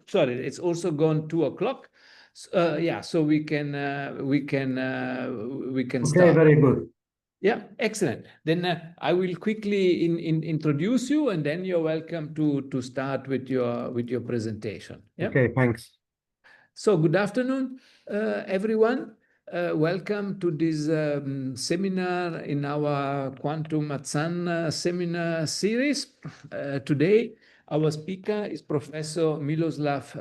Sorry, it's also gone 2 o'clock. Yeah, so we can Okay, start. very good. Yeah, excellent. Then I will quickly introduce you, and then you're welcome to start with your presentation. Yeah. Okay, thanks. So good afternoon, everyone. Welcome to this seminar in our Quantum at Sun seminar series. Today, our speaker is Professor Miloslav.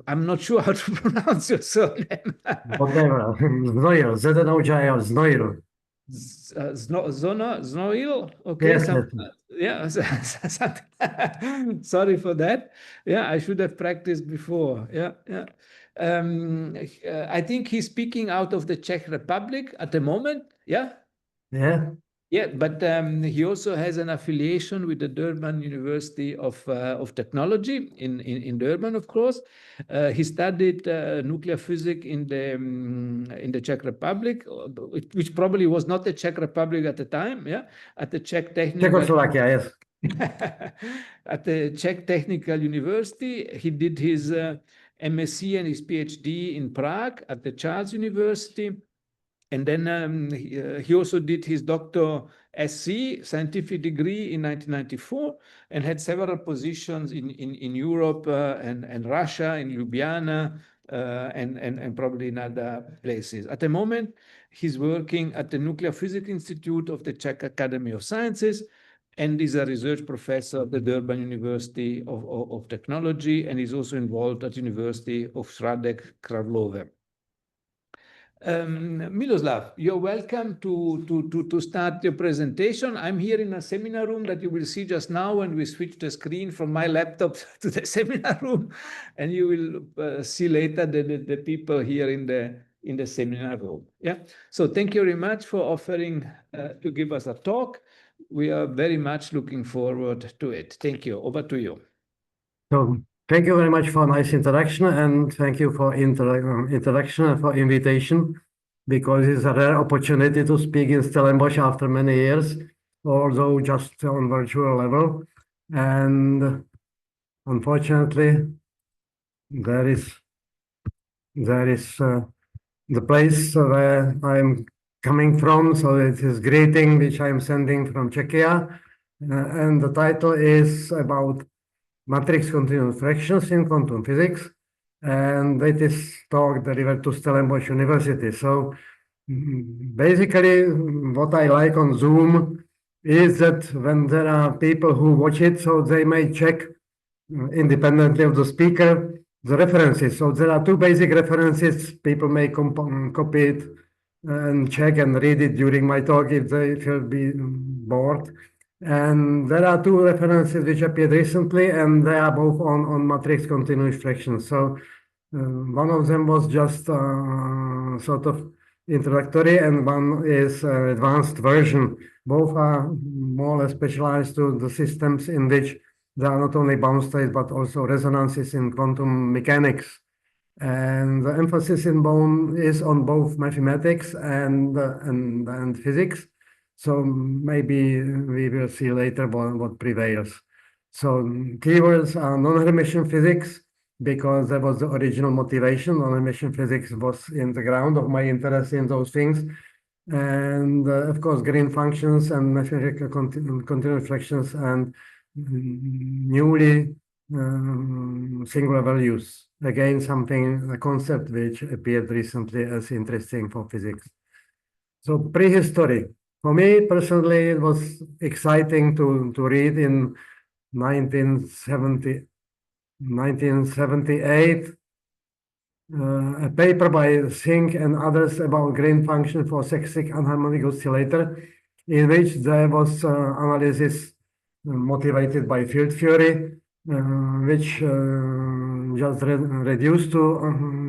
I'm not sure how to pronounce your surname. Whatever. Znojil, Znojil, Znojil. Znojil? Okay. Yes, Yeah. Sorry for that. Yeah, I should have practiced before. Yeah, yeah. I think he's speaking out of the Czech Republic at the moment. Yeah. yeah. Yeah, but he also has an affiliation with the Durban University of Technology in Durban, of course. He studied nuclear physics in the Czech Republic, which probably was not the Czech Republic at the time. Yeah, at the Czech Technical. Czechoslovakia, yes. At the Czech Technical University, he did his MSc and his PhD in Prague at the Charles University. And then he also did his Dr. SC scientific degree in 1994 and had several positions in Europe and Russia, in Ljubljana, and probably in other places. At the moment, he's working at the Nuclear Physics Institute of the Czech Academy of Sciences and is a research professor at the Durban University of Technology, and is also involved at University of Hradec Králové. Miloslav, you're welcome to start your presentation. I'm here in a seminar room that you will see just now when we switch the screen from my laptop to the seminar room, and you will see later the people here in the seminar room. Yeah. So thank you very much for offering to give us a talk. We are very much looking forward to it. Thank you. Over to you. So thank you very much for a nice introduction, and thank you for introduction and for invitation, because it's a rare opportunity to speak in Stellenbosch after many years, although just on virtual level. And unfortunately, there is the place where I'm coming from. So it is greeting which I'm sending from Czechia, and the title is about matrix continuous fractions in quantum physics, and it is talk delivered to Stellenbosch University. So basically, what I like on Zoom is that when there are people who watch it, so they may check independently of the speaker the references. So there are two basic references. People may copy it and check and read it during my talk if they feel bored. And there are two references which appeared recently, and they are both on matrix continuous fractions. So one of them was just sort of introductory, and one is advanced version. Both are more or less specialized to the systems in which there are not only bound states but also resonances in quantum mechanics. And the emphasis is on both mathematics and physics. So maybe we will see later what prevails. So keywords are non-Hermitian physics, because that was the original motivation. Non-Hermitian physics was in the ground of my interest in those things. And of course, green functions and mathematical continuous fractions and newly singular values. Again, a concept which appeared recently as interesting for physics. So prehistory. For me personally, it was exciting to read in 1978 a paper by Singh and others about green function for sextic anharmonic oscillator, in which there was analysis motivated by field theory, which just reduced to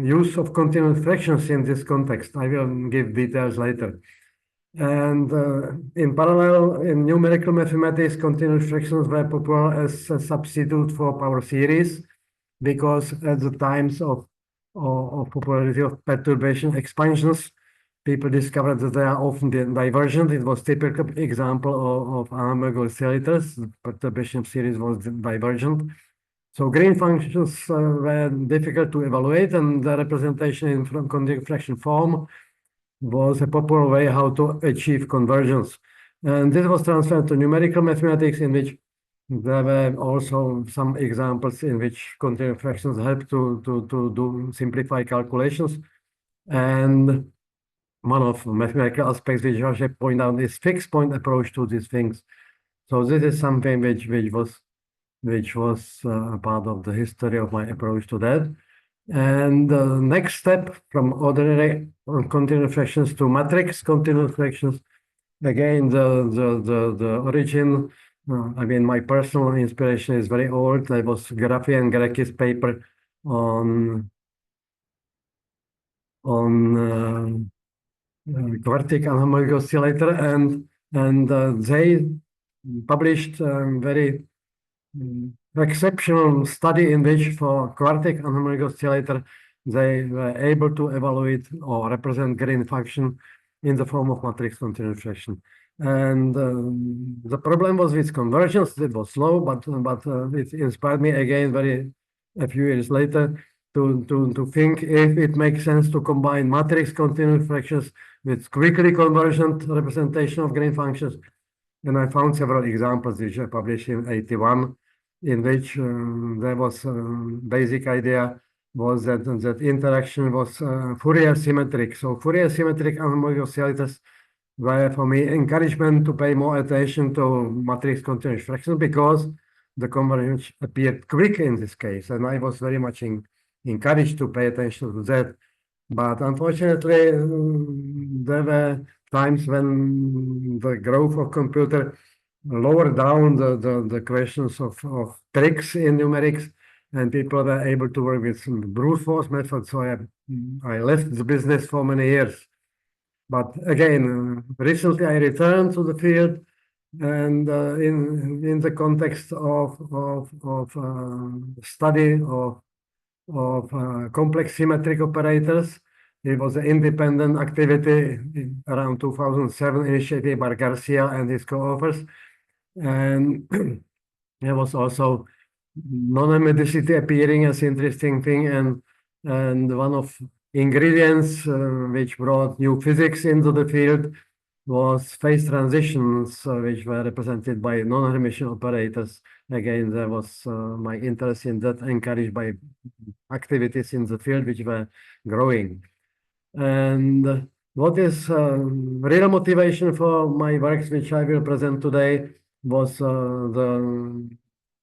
use of continuous fractions in this context. I will give details later. And in parallel, in numerical mathematics, continuous fractions were popular as a substitute for power series, because at the times of popularity of perturbation expansions, people discovered that they are often divergent. It was typical example of analog oscillators. The perturbation series was divergent. So green functions were difficult to evaluate, and the representation in continuous fraction form was a popular way how to achieve convergence. And this was transferred to numerical mathematics, in which there were also some examples in which continuous fractions help to do simplify calculations. And one of mathematical aspects which I should point out is fixed point approach to these things. So this is something which was a part of the history of my approach to that. And the next step from ordinary continuous fractions to matrix continuous fractions, again, the origin, I mean, my personal inspiration is very old. That was Grafy and Greki's paper on quartic anharmonic oscillator, and they published very exceptional study in which for quartic anharmonic oscillator they were able to evaluate or represent green function in the form of matrix continuous fraction. And the problem was with convergence. It was slow, but it inspired me again a few years later to think if it makes sense to combine matrix continuous fractions with quickly convergent representation of green functions. And I found several examples which I published in 81, in which there was basic idea was that interaction was Fourier symmetric. So Fourier symmetric anharmonic oscillators were for me encouragement to pay more attention to matrix continuous fractions because the convergence appeared quick in this case, and I was very much encouraged to pay attention to that. But unfortunately, there were times when the growth of computer lowered down the questions of tricks in numerics, and people were able to work with some brute force methods. So I left the business for many years. But again, recently I returned to the field, and in the context of study of complex symmetric operators. It was an independent activity around 2007 initiated by Garcia and his co-authors. And there was also non-Hermiticity appearing as interesting thing, and one of ingredients which brought new physics into the field was phase transitions, which were represented by non-Hermitian operators. Again, there was my interest in that, encouraged by activities in the field which were growing. And what is real motivation for my works, which I will present today, was the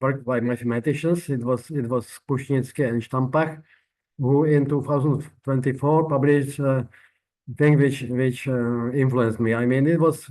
work by mathematicians. It was Pušnický and Stampach, who in 2024 published thing which influenced me. I mean, it was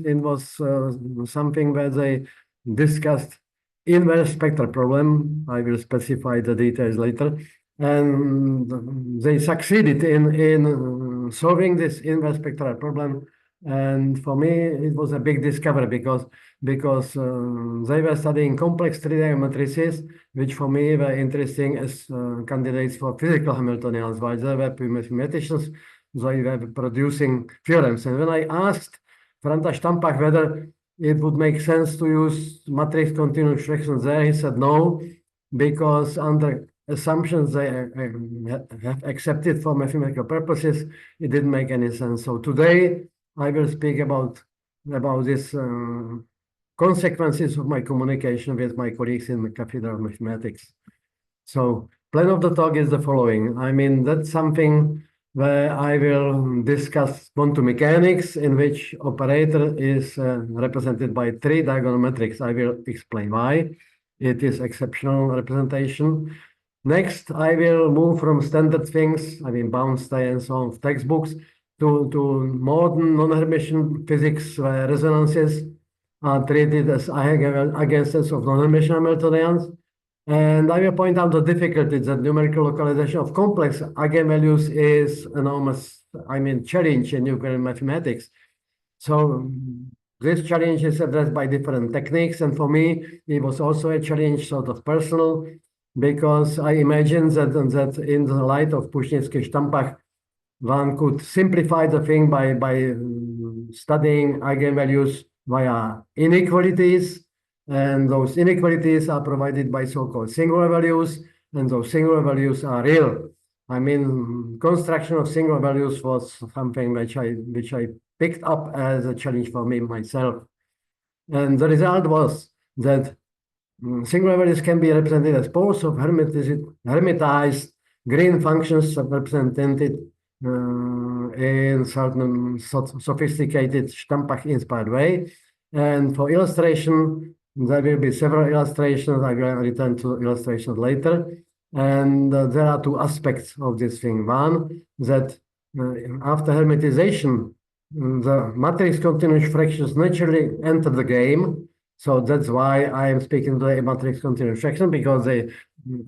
something where they discussed inverse spectral problem. I will specify the details later, and they succeeded in solving this inverse spectral problem. And for me, it was a big discovery because they were studying complex tridiagonal matrices, which for me were interesting as candidates for physical Hamiltonians, while they were mathematicians. They were producing theorems. And when I asked Franta Stampach whether it would make sense to use matrix continuous fractions there, he said no, because under assumptions they have accepted for mathematical purposes, it didn't make any sense. So today I will speak about this consequences of my communication with my colleagues in the Cathedra of Mathematics. So plan of the talk is the following. I mean, that's something where I will discuss quantum mechanics, in which operator is represented by three diagonal matrix. I will explain why it is exceptional representation. Next, I will move from standard things, I mean, Bounce-Stay and so on, of textbooks, to modern non-Hermitian physics, where resonances are treated as eigenstates of non-Hermitian Hamiltonians. And I will point out the difficulties that numerical localization of complex eigenvalues is enormous, I mean, challenge in nuclear mathematics. So this challenge is addressed by different techniques. And for me, it was also a challenge, sort of personal, because I imagine that in the light of Pušnický-Stampach, one could simplify the thing by studying eigenvalues via inequalities. and those inequalities are provided by so-called singular values, and those singular values are real. I mean, construction of singular values was something which I picked up as a challenge for me myself. And the result was that singular values can be represented as poles of Hermitized Green functions represented in certain sophisticated Stampach-inspired way. And for illustration, there will be several illustrations. I will return to illustrations later. And there are two aspects of this thing. One, that after hermitization, the matrix continuous fractions naturally enter the game. So that's why I am speaking today about matrix continuous fraction, because they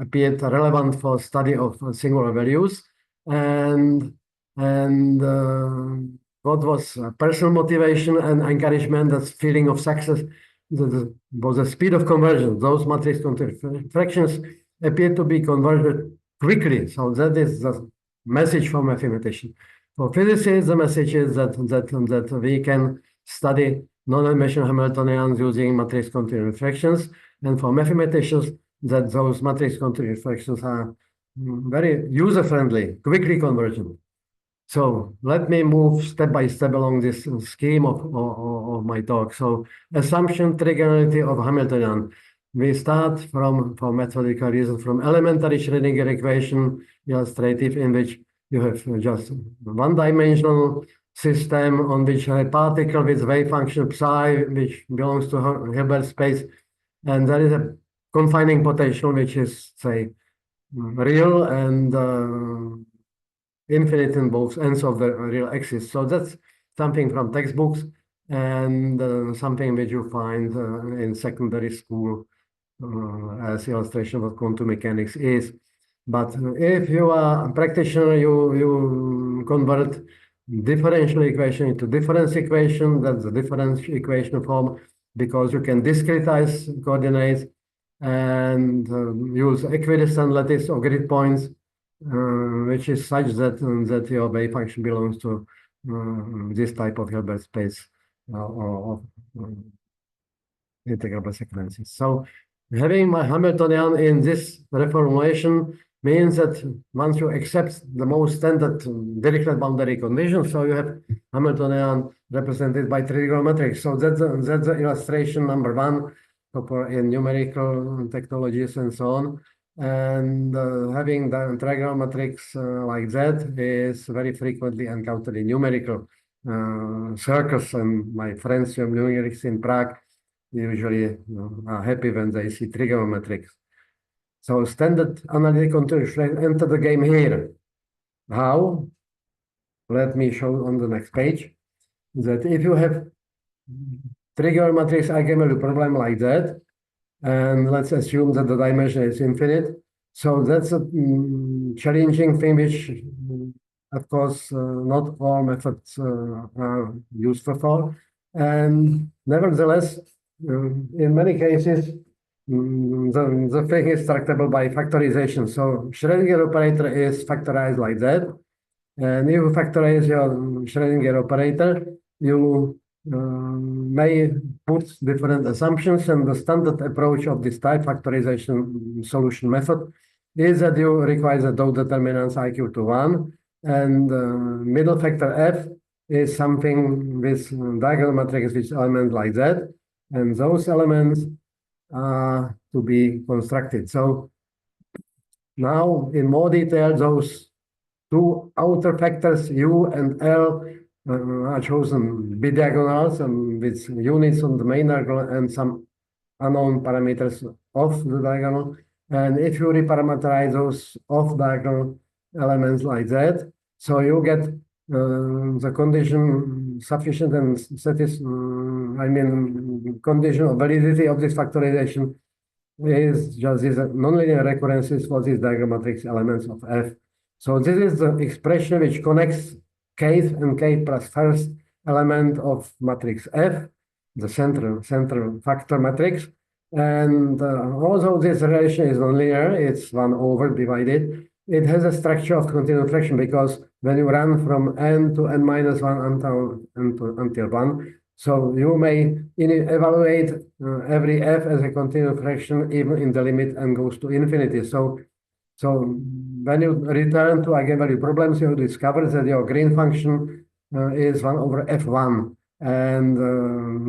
appeared relevant for study of singular values. And what was personal motivation and encouragement, that feeling of success, was the speed of convergence. Those matrix continuous fractions appear to be converged quickly. So that is the message from mathematician. For physicists, the message is that we can study non-Hermitian Hamiltonians using matrix continuous fractions, and for mathematicians, that those matrix continuous fractions are very user-friendly, quickly convergent. So let me move step by step along this scheme of my talk. So assumption tridiagonality of Hamiltonian. We start from, for methodical reasons, from elementary Schrödinger equation illustrative, in which you have just one-dimensional system on which a particle with wave function psi, which belongs to Hilbert space, and there is a confining potential, which is, say, real and infinite in both ends of the real axis. So that's something from textbooks, and something which you find in secondary school as illustration of quantum mechanics is. But if you are a practitioner, you convert differential equation into difference equation. That's the difference equation form, because you can discretize coordinates and use equidistant lattice of grid points, which is such that your wave function belongs to this type of Hilbert space of integrable sequences. So having my Hamiltonian in this reformulation means that once you accept the most standard Dirichlet boundary conditions, so you have Hamiltonian represented by tridiagonal matrix. So that's the illustration number one in numerical technologies and so on. And having the tridiagonal matrix like that is very frequently encountered in numerical circles, and my friends from numerics in Prague usually are happy when they see tridiagonal matrix. So standard analytic continuous enter the game here. How? Let me show on the next page that if you have tridiagonal matrix eigenvalue problem like that, and let's assume that the dimension is infinite. So that's a challenging thing, which, of course, not all methods are useful for. And nevertheless, in many cases, the thing is tractable by factorization. So Schrödinger operator is factorized like that. And if you factorize your Schrödinger operator, you may put different assumptions, and the standard approach of this type factorization solution method is that you require the dot determinants IQ to 1, and middle factor F is something with diagonal matrix with elements like that, and those elements are to be constructed. So now in more detail, those two outer factors U and L are chosen bidiagonals and with units on the main diagonal and some unknown parameters of the diagonal. And if you reparameterize those off-diagonal elements like that, so you get the condition sufficient and condition of validity of this factorization is just these nonlinear recurrences for these diagonal matrix elements of F. So this is the expression which connects kth and k plus first element of matrix F, the central factor matrix. And although this relation is nonlinear, it's 1 over divided, it has a structure of continuous fraction, because when you run from n to n minus 1 until 1, So you may evaluate every f as a continuous fraction even in the limit n goes to infinity. So when you return to eigenvalue problems, you discover that your Green function is 1 over f1. And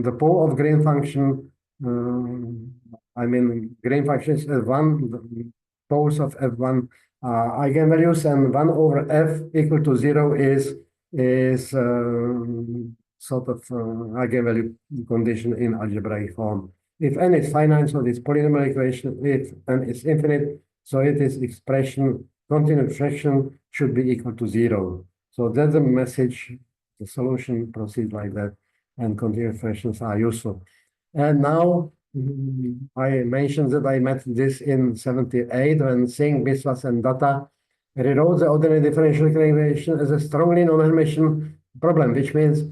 the pole of Green function, I mean, Green function is f1, the poles of f1 are eigenvalues, and 1 over f equal to 0 is sort of eigenvalue condition in algebraic form. If n is finite, so this polynomial equation, if n is infinite, so it is expression continuous fraction should be equal to 0. So that's the message. The solution proceeds like that, and continuous fractions are useful. And now I mentioned that I met this in 78 when Singh, Biswas, and Datta rewrote the ordinary differential equation as a strongly non-Hermitian problem, which means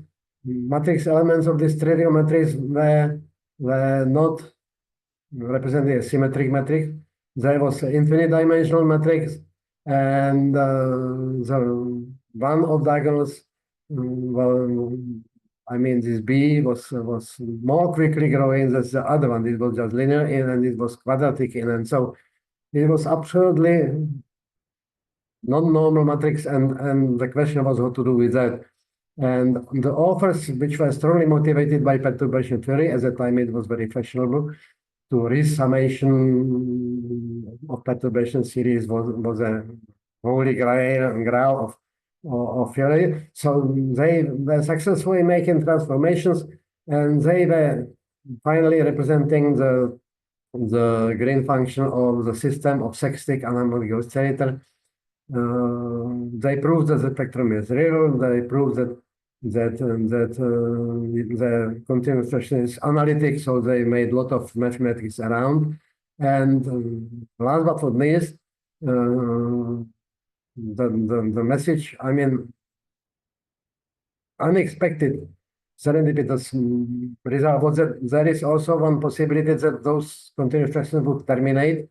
matrix elements of this tridiagonal matrix were not representing a symmetric matrix. There was an infinite dimensional matrix, and the one of diagonals, well, I mean, this B was more quickly growing than the other one. It was just linear in, and it was quadratic in, and so it was absurdly non-normal matrix, and the question was what to do with that. And the authors, which were strongly motivated by perturbation theory, at the time it was very fashionable, to resummation of perturbation series was a holy grail of theory. So they were successful in making transformations, and they were finally representing the Green function of the system of sextic anamorphic oscillator. They proved that the spectrum is real. They proved that the continuous fraction is analytic, so they made a lot of mathematics around. And last but not least, the message, I mean, unexpected serendipitous result was that there is also one possibility that those continuous fractions would terminate.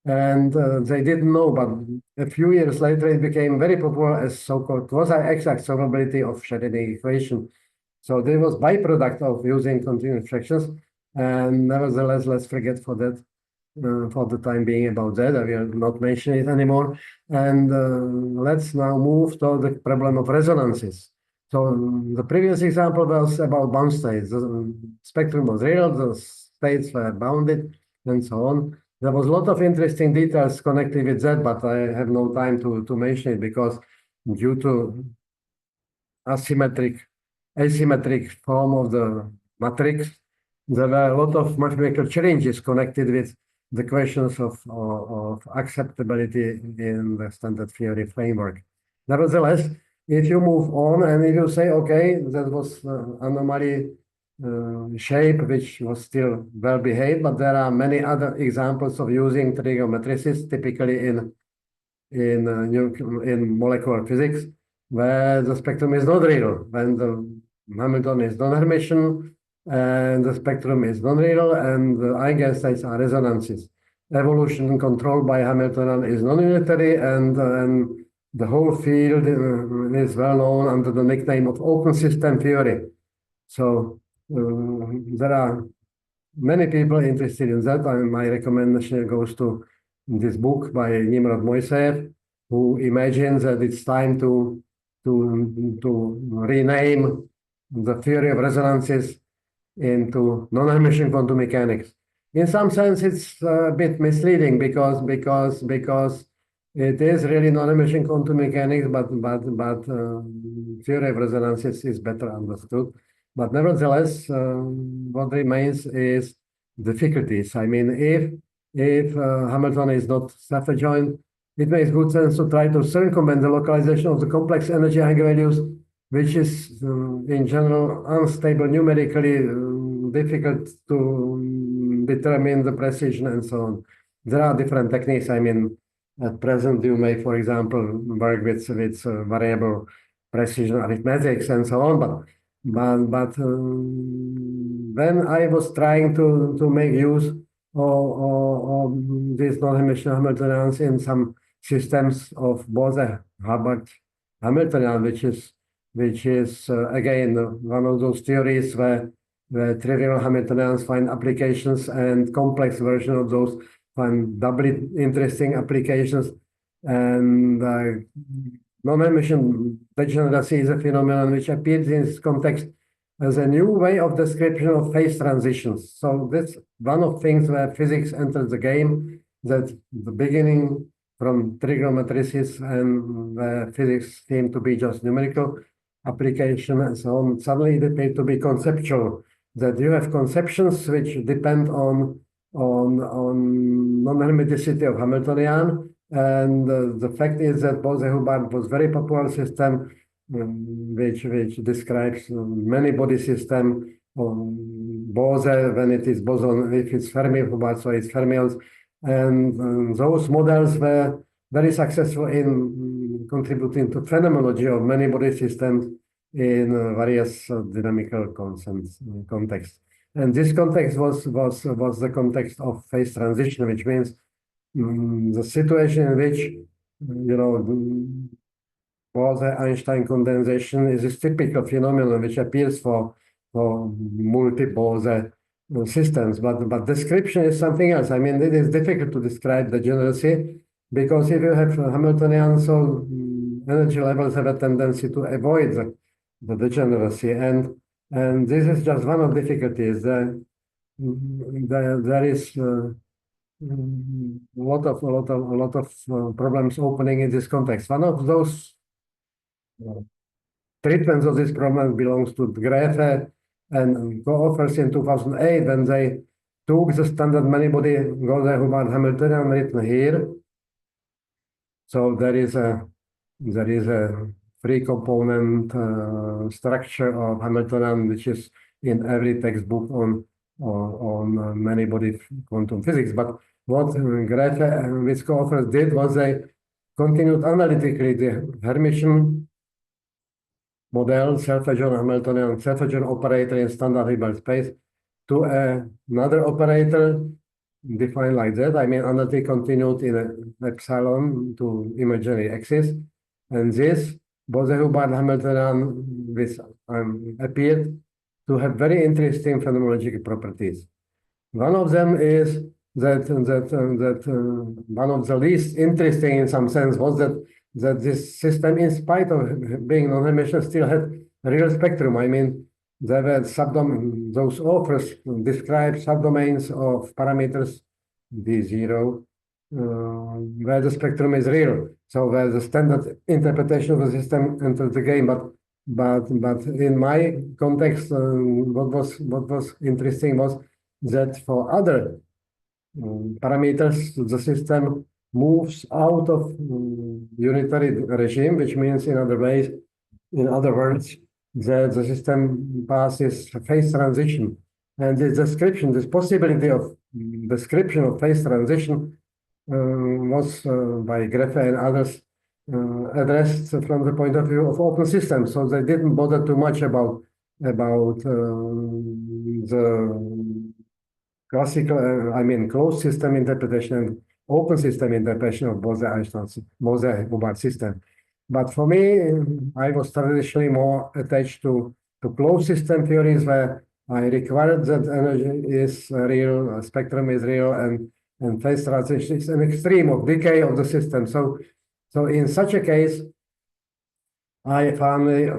And they didn't know, but a few years later, it became very popular as so-called quasi-exact solvability of Schrödinger equation. So there was byproduct of using continuous fractions, and nevertheless, let's forget for that, for the time being about that. I will not mention it anymore. And let's now move to the problem of resonances. So the previous example was about bound states. The spectrum was real, the states were bounded, and so on. There was a lot of interesting details connected with that, but I have no time to mention it because due to asymmetric form of the matrix, there were a lot of mathematical challenges connected with the questions of acceptability in the standard theory framework. Nevertheless, if you move on and if you say, okay, that was anomaly shape, which was still well behaved, but there are many other examples of using tridiagonal matrices, typically in molecular physics, where the spectrum is not real, when the Hamiltonian is non-Hermitian, and the spectrum is non-real, and the eigenstates are resonances. Evolution controlled by Hamiltonian is non-unitary, and the whole field is well known under the nickname of open system theory. So there are many people interested in that, and my recommendation goes to this book by Nimrod Moiseev, who imagines that it's time to rename the theory of resonances into non-Hermitian quantum mechanics. In some sense, it's a bit misleading because it is really non-Hermitian quantum mechanics, but theory of resonances is better understood. But nevertheless, what remains is difficulties. I mean, if Hamiltonian is not self-adjoint, it makes good sense to try to circumvent the localization of the complex energy eigenvalues, which is in general unstable numerically, difficult to determine the precision and so on. There are different techniques. I mean, at present, you may, for example, work with variable precision arithmetics and so on, but when I was trying to make use of these non-Hermitian Hamiltonians in some systems of Bose-Hubbard-Hamiltonian, which is which is again one of those theories where trivial Hamiltonians find applications and complex version of those find doubly interesting applications. And non-Hermitian degeneracy is a phenomenon which appears in this context as a new way of description of phase transitions. So that's one of things where physics enters the game, that the beginning from trigonometrics and where physics seemed to be just numerical application and so on, suddenly it appeared to be conceptual, that you have conceptions which depend on non-hermiticity of Hamiltonian. And the fact is that Bose-Hubbard was very popular system, which describes many body system. Bose, when it is boson, if it's Fermi-Hubbard, so it's fermions. And those models were very successful in contributing to phenomenology of many body systems in various dynamical contexts. And this context was the context of phase transition, which means the situation in which, you know, Bose-Einstein condensation is a typical phenomenon which appears for multi-Bose systems, but description is something else. I mean, it is difficult to describe degeneracy because if you have Hamiltonian, so energy levels have a tendency to avoid the degeneracy, and this is just one of the difficulties. There is a lot of problems opening in this context. One of those treatments of this problem belongs to Graefe and co-authors in 2008 when they took the standard many-body Bose-Hubbard Hamiltonian written here. So there is a three-component structure of Hamiltonian, which is in every textbook on many-body quantum physics. But what Graefe and his co-authors did was they continued analytically the Hermitian model, self-adjoint Hamiltonian, self-adjoint operator in standard Hilbert space to another operator defined like that. I mean, analytically continued in an epsilon to imaginary axis. And this Bose-Hubbard Hamiltonian which appeared to have very interesting phenomenological properties. One of them is that one of the least interesting in some sense was that this system, in spite of being non-Hermitian, still had a real spectrum. I mean, there were those authors describe subdomains of parameters D0 where the spectrum is real. So where the standard interpretation of the system enters the game. But in my context, what was interesting was that for other parameters, the system moves out of unitary regime, which means in other words, that the system passes phase transition. And this description, this possibility of description of phase transition was by Graefe and others addressed from the point of view of open systems. So they didn't bother too much about the classical, I mean, closed system interpretation and open system interpretation of Bose-Hubbard system. But for me, I was traditionally more attached to closed system theories where I required that energy is real, spectrum is real, and phase transition is an extreme of decay of the system. So in such a case, I finally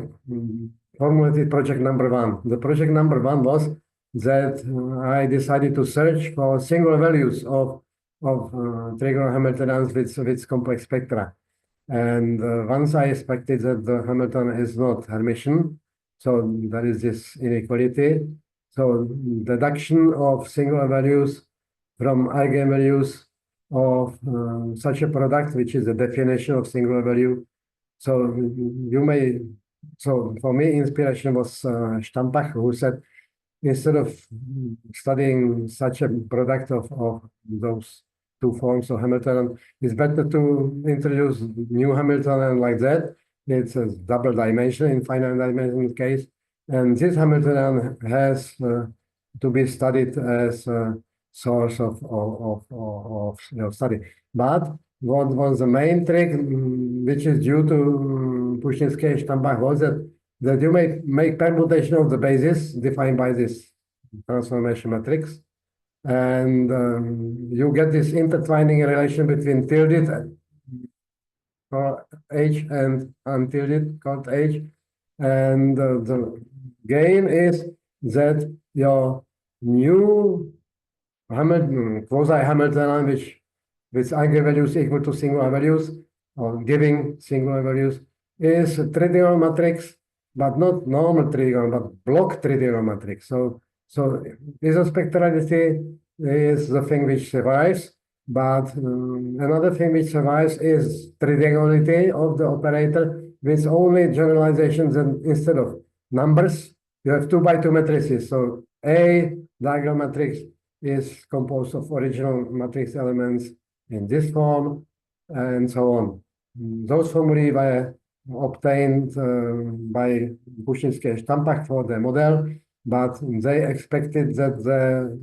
formulated project number one. The project number one was that I decided to search for singular values of trigonal Hamiltonians with complex spectra. And once I expected that the Hamilton is not Hermitian, so there is this inequality. So deduction of singular values from eigenvalues of such a product, which is the definition of singular value. So so for me, inspiration was Stampach, who said, instead of studying such a product of those two forms of Hamiltonian, it's better to introduce new Hamiltonian like that. It's a double dimension in finite dimension case. And this Hamiltonian has to be studied as a source of study. But what was the main trick, which is due to Pushinsky and Stampach, was that that you may make permutation of the bases defined by this transformation matrix. And you get this intertwining relation between tilde or H and untilde called H. And the gain is that your new quasi-Hamiltonian, which with eigenvalues equal to singular values or giving singular values, is a tridiagonal matrix, but not normal tridiagonal, but block tridiagonal matrix. So isospectrality is the thing which survives, but another thing which survives is tridiagonality of the operator with only generalizations, and instead of numbers, you have 2 by 2 matrices. So A diagonal matrix is composed of original matrix elements in this form, and so on. Those formulae were obtained by Bushinsky-Stampach for the model, but they expected that the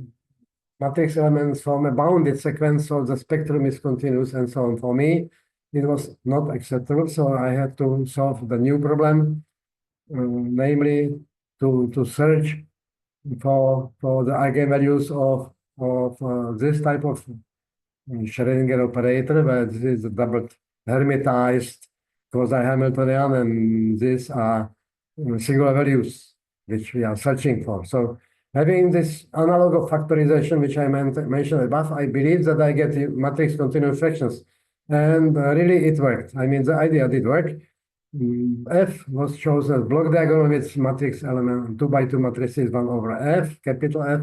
matrix elements form a bounded sequence, so the spectrum is continuous and so on. For me, it was not acceptable, so I had to solve the new problem, namely to search for the eigenvalues of this type of Schrödinger operator, where this is a double Hermitized quasi-Hamiltonian, and these are singular values which we are searching for. So having this analog of factorization, which I mentioned above, I believe that I get matrix continuous fractions. And really it worked. I mean, the idea did work. F was chosen as block diagonal with matrix element 2 by 2 matrices 1 over F, capital F.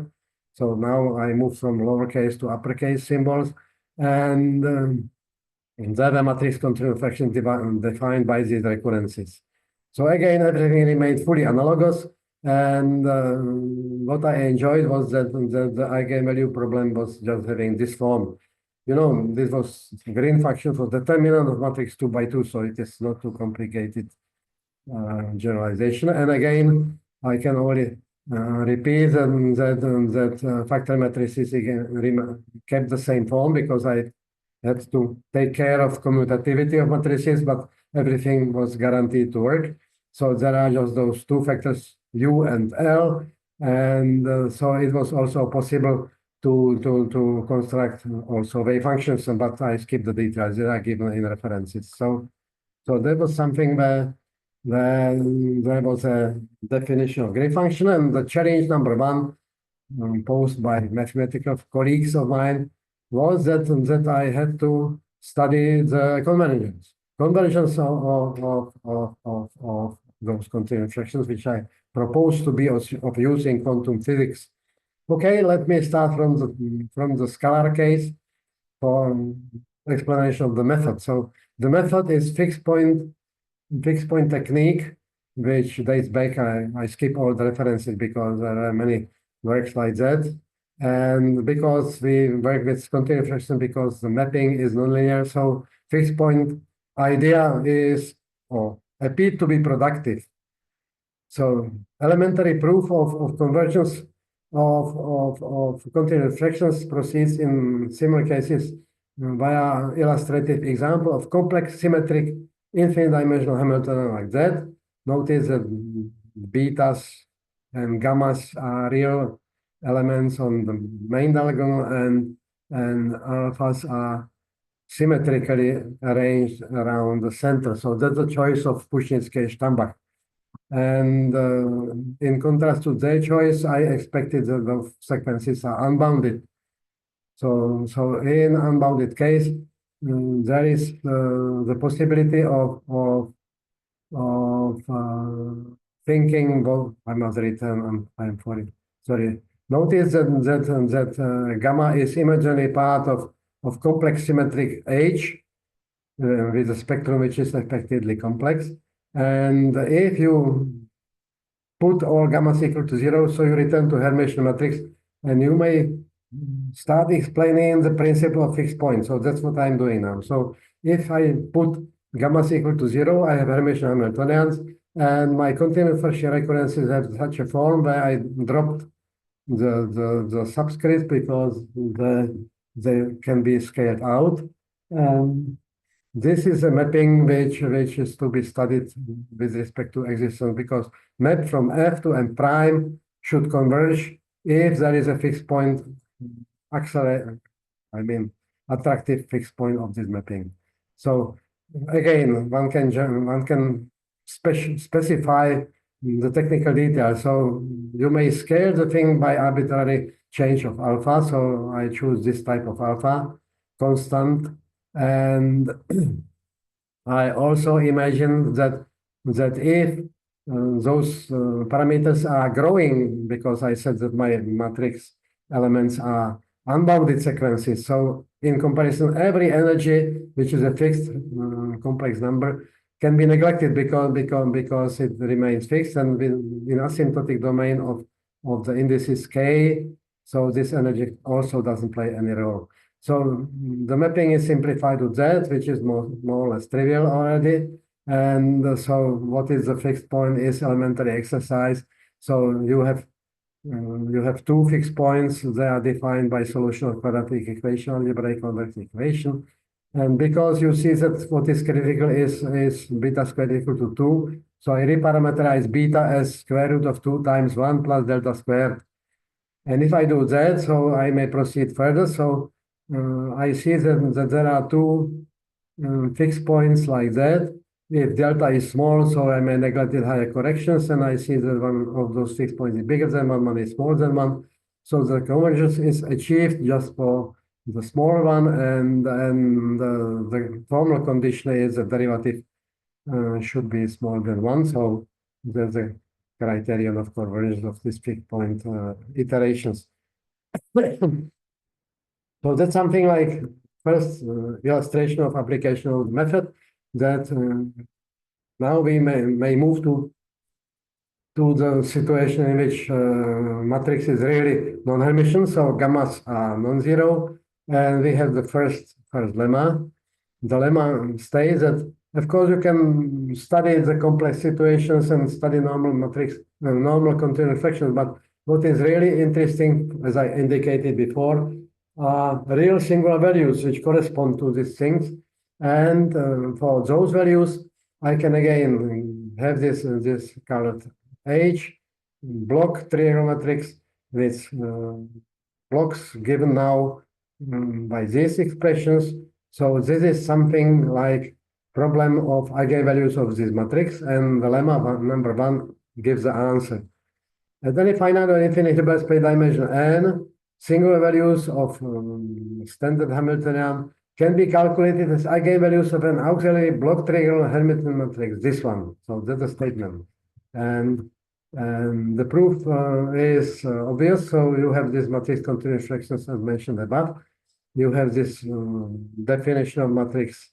So now I move from lowercase to uppercase symbols. And there the matrix continuous fraction defined by these recurrences. So again, everything remained fully analogous. And what I enjoyed was that the eigenvalue problem was just having this form. You know, this was green function for determinant of matrix 2 by 2, so it is not too complicated generalization. And again, I can only repeat that factor matrices again kept the same form, because I had to take care of commutativity of matrices, but everything was guaranteed to work. So there are just those two factors, U and L, and so it was also possible to construct also wave functions, but I skipped the details. They are given in references. So that was something where there was a definition of green function, and the challenge number one posed by mathematical colleagues of mine was that I had to study the convergence of those continuous fractions, which I proposed to be of use in quantum physics. Okay, let me start from the scalar case for explanation of the method. So the method is fixed point technique, which dates back. I skip all the references because there are many works like that. And because we work with continuous fraction, because the mapping is nonlinear, so fixed point idea is appeared to be productive. So elementary proof of convergence of continuous fractions proceeds in similar cases via illustrative example of complex symmetric infinite dimensional Hamiltonian like that. Notice that betas and gammas are real elements on the main diagonal, and alphas are symmetrically arranged around the center. So that's the choice of Bushinsky-Stampach. And in contrast to their choice, I expected that the sequences are unbounded. So in unbounded case, there is the possibility of thinking. Well, I must return. I'm sorry. Notice that gamma is imaginary part of complex symmetric H with a spectrum which is expectedly complex. And if you put all gammas equal to 0, so you return to Hermitian matrix, and you may start explaining the principle of fixed points. So that's what I'm doing now. So if I put gammas equal to 0, I have Hermitian Hamiltonians, and my continuous fraction recurrences have such a form where I dropped the subscript because they can be scaled out. this is a mapping which is to be studied with respect to existence, because map from F to M prime should converge if there is a fixed point, attractive fixed point of this mapping. So again, one can specify the technical details. So you may scale the thing by arbitrary change of alpha. So I choose this type of alpha constant, and I also imagine that if those parameters are growing, because I said that my matrix elements are unbounded sequences. So in comparison, every energy, which is a fixed complex number, can be neglected because it remains fixed, and in asymptotic domain of the indices k, so this energy also doesn't play any role. So the mapping is simplified to Z, which is more or less trivial already. And so what is the fixed point is elementary exercise. So you have two fixed points. They are defined by solution of quadratic equation, algebraic convex equation. And because you see that what is critical is beta squared equal to 2. So I reparameterize beta as square root of 2 times 1 plus delta squared. And if I do that, so I may proceed further. So I see that there are two fixed points like that. If delta is small, so I may neglect higher corrections, and I see that one of those fixed points is bigger than one is smaller than one. So the convergence is achieved just for the smaller one, and the formal condition is the derivative should be smaller than 1. So there's a criterion of convergence of this fixed point iterations. So that's something like first illustration of application of the method that now we may move to the situation in which matrix is really non-Hermitian, so gammas are non-zero, and we have the first lemma. The lemma states that, of course, you can study the complex situations and study normal matrix, normal continuous fractions, but what is really interesting, as I indicated before, are real singular values which correspond to these things. And for those values, I can again have this colored H block trigonometrics with blocks given now by these expressions. So this is something like problem of eigenvalues of this matrix, and the lemma number 1 gives the answer. At any finite or infinite best space dimension n, singular values of standard Hamiltonian can be calculated as eigenvalues of an auxiliary block trigonal Hermitian matrix, this one. So that's a statement. And the proof is obvious. So you have this matrix continuous fractions as mentioned above. You have this definition of matrix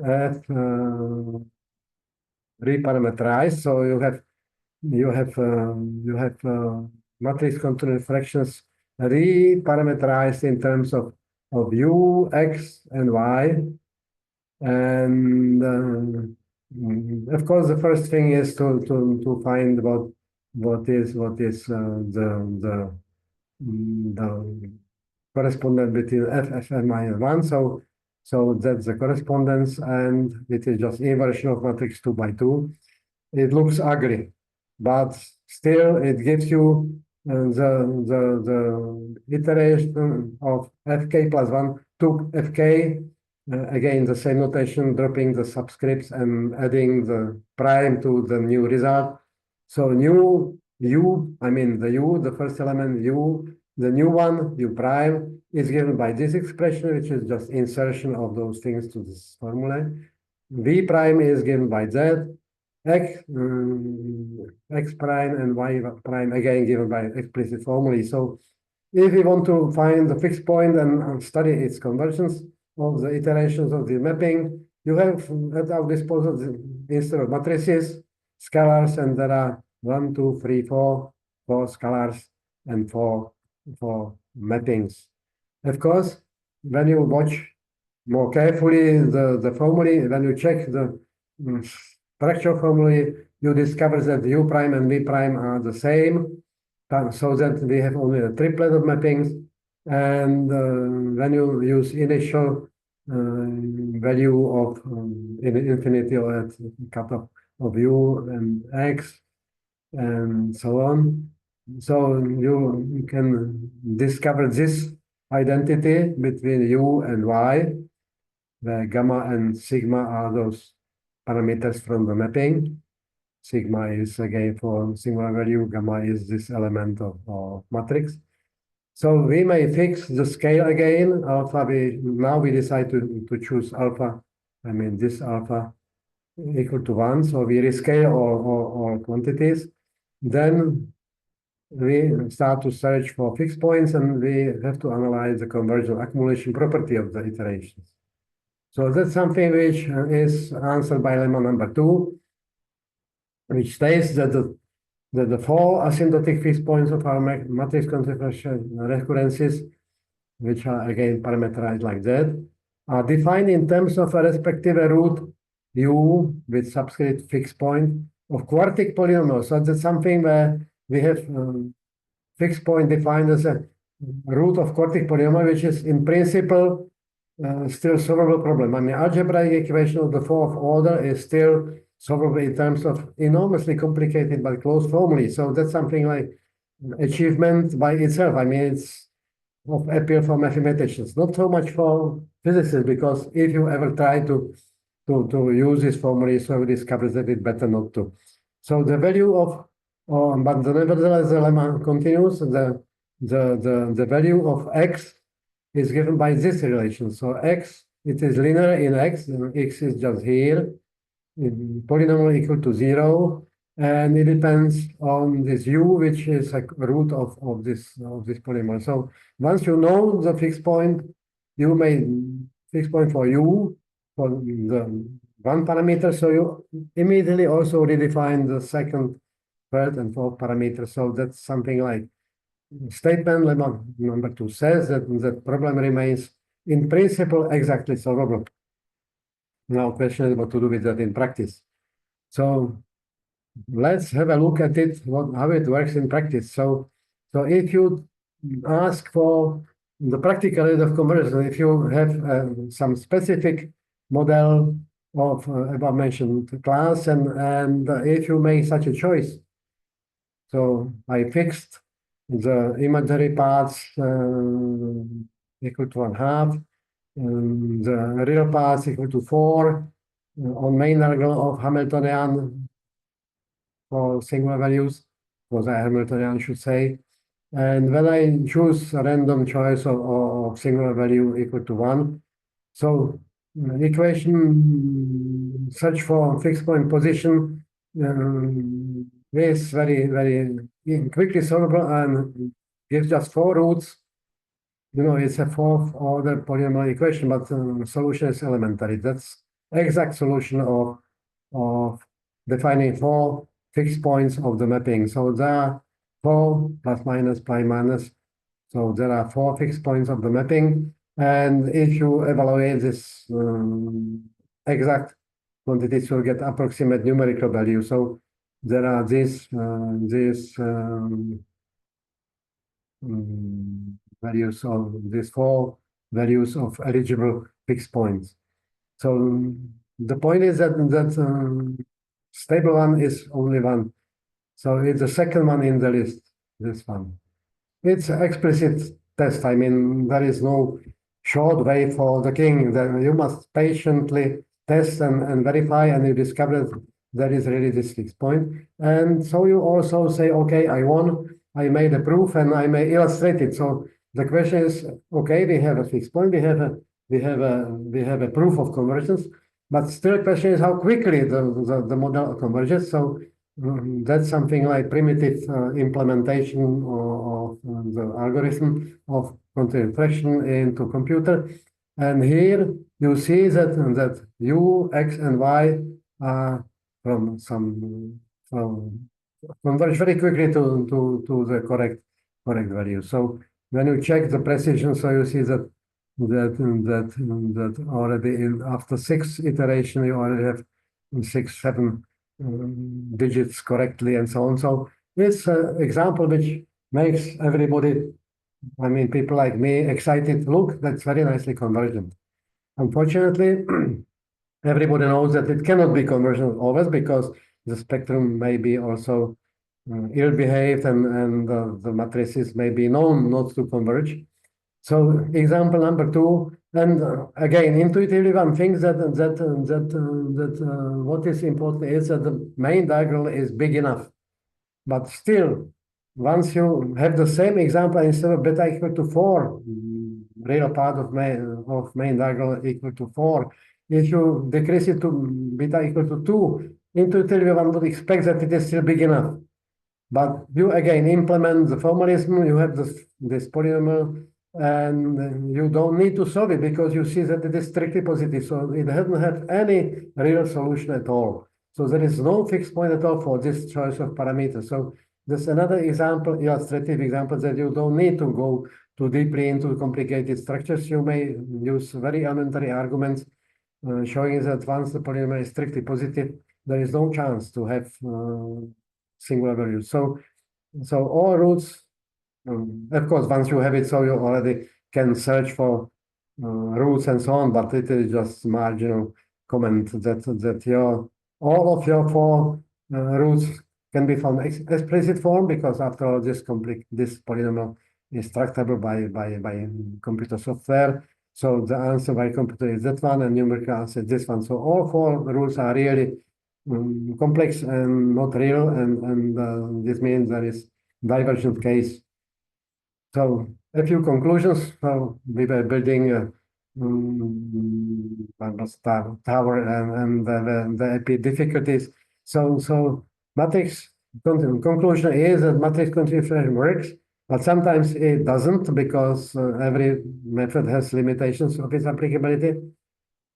F reparameterized. So you have matrix continuous fractions reparameterized in terms of u, x, and y. And of course, the first thing is to find what is the correspondence between f and minus 1. So that's the correspondence, and it is just inversion of matrix 2 by 2. It looks ugly, but still it gives you the iteration of fk plus 1 to fk. Again, the same notation, dropping the subscripts and adding the prime to the new result. So new u, the first element u, the new one, u prime, is given by this expression, which is just insertion of those things to this formula. V prime is given by z, x prime and y prime, again given by explicit formulae. So if we want to find the fixed point and study its convergence of the iterations of the mapping, you have at our disposal, instead of matrices, scalars, and there are 1, 2, 3, 4 scalars and four mappings. Of course, when you watch more carefully the formulae, when you check the structural formulae, you discover that u prime and v prime are the same, so that we have only a triplet of mappings. And when you use initial value of infinity or at cutoff of u and x and so on. So you can discover this identity between u and y, where gamma and sigma are those parameters from the mapping. Sigma is again for singular value, gamma is this element of matrix. So we may fix the scale again, alpha, now we decide to choose alpha, I mean this alpha equal to 1, so we rescale all quantities. Then we start to search for fixed points and we have to analyze the convergent accumulation property of the iterations. So that's something which is answered by lemma number 2, which states that the four asymptotic fixed points of our matrix conversion recurrences, which are again parameterized like that, are defined in terms of a respective root u with subscript fixed point of quartic polynomial. So that's something where we have fixed point defined as a root of quartic polynomial, which is in principle still solvable problem. I mean, algebraic equation of the fourth order is still solvable in terms of enormously complicated but closed formulae. So that's something like achievement by itself. I mean, it's of appeal for mathematicians, not so much for physicists, because if you ever try to use this formula, so you discover that it's better not to. So the value of, but nevertheless, the lemma continues. The value of x is given by this relation. So x, it is linear in x, and x is just here, polynomial equal to 0, and it depends on this u, which is a root of this polynomial. So once you know the fixed point, you may fixed point for u for the one parameter, so you immediately also redefine the second, third, and fourth parameter. So that's something like statement lemma number 2 says that the problem remains in principle exactly solvable. Now, question is what to do with that in practice. So let's have a look at it, how it works in practice. So if you ask for the practicality of conversion, if you have some specific model of above mentioned class, and if you make such a choice, so I fixed the imaginary parts equal to 1/2, the real parts equal to 4 on main angle of Hamiltonian for singular values, was a Hamiltonian, I should say. And when I choose a random choice of singular value equal to 1, so equation search for fixed point position is very, very quickly solvable and gives just 4 roots. You know, it's a fourth order polynomial equation, but solution is elementary. That's exact solution of defining 4 fixed points of the mapping. So there are 4 plus minus prime minus. So there are 4 fixed points of the mapping. And if you evaluate this exact quantities, you'll get approximate numerical value. So there are these values of these 4 values of eligible fixed points. So the point is that stable one is only one. So it's the second one in the list, this one. It's an explicit test. I mean, there is no short way for the king. You must patiently test and verify, and you discover that there is really this fixed point. And so you also say, okay, I won. I made a proof and I may illustrate it. So the question is, okay, we have a fixed point, we have a proof of convergence, but still the question is how quickly the model converges. So that's something like primitive implementation of the algorithm of continuous fraction into computer. And here you see that u, x, and y are converge very quickly to the correct value. So when you check the precision, so you see that already after 6 iteration you already have 6, 7 digits correctly and so on. So this example which makes everybody, I mean people like me, excited. Look, that's very nicely convergent. Unfortunately, everybody knows that it cannot be convergent always because the spectrum may be also ill-behaved and the matrices may be known not to converge. So example number 2, and again, intuitively one thinks that what is important is that the main diagonal is big enough. But still, once you have the same example, instead of beta equal to 4, real part of main diagonal equal to 4, if you decrease it to beta equal to 2, intuitively one would expect that it is still big enough. But you again implement the formalism, you have this polynomial, and you don't need to solve it because you see that it is strictly positive. So it doesn't have any real solution at all. So there is no fixed point at all for this choice of parameters. So there's another example, illustrative example, that you don't need to go too deeply into complicated structures. You may use very elementary arguments showing that once the polynomial is strictly positive, there is no chance to have singular values. So all roots, of course, once you have it, so you already can search for roots and so on, but it is just marginal comment that all of your 4 roots can be found explicit form, because after all, this polynomial is tractable by computer software. So the answer by computer is that one, and numerical answer is this one. So all 4 rules are really complex and not real, and this means there is divergent case. So a few conclusions. So we were building a tower and the AP difficulties. So matrix conclusion is that matrix continuation works, but sometimes it doesn't because every method has limitations of its applicability.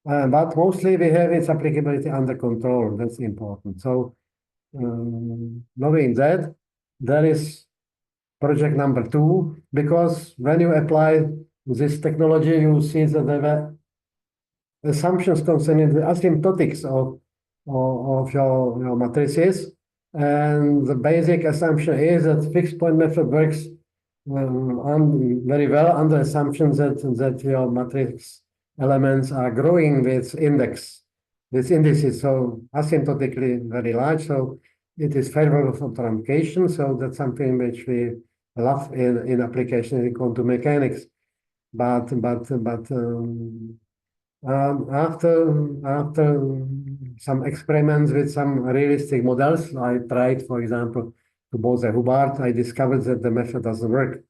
But mostly we have its applicability under control. That's important. So knowing that, there is project number 2, because when you apply this technology, you see that there were assumptions concerning the asymptotics of your matrices. And the basic assumption is that fixed point method works very well under assumptions that your matrix elements are growing with indices, so asymptotically very large. So it is favorable for truncation. So that's something which we love in applications in quantum mechanics. But after some experiments with some realistic models, I tried, for example, to Bose-Hubbard, I discovered that the method doesn't work.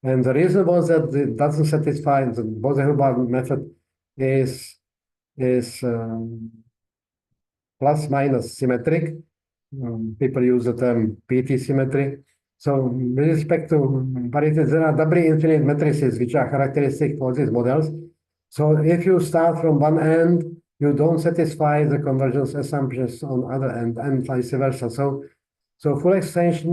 And the reason was that it doesn't satisfy the Bose-Hubbard method is plus minus symmetric. People use the term PT symmetry. So with respect to parities, there are doubly infinite matrices which are characteristic for these models. So if you start from one end, you don't satisfy the convergence assumptions on other end, and vice versa. So full extension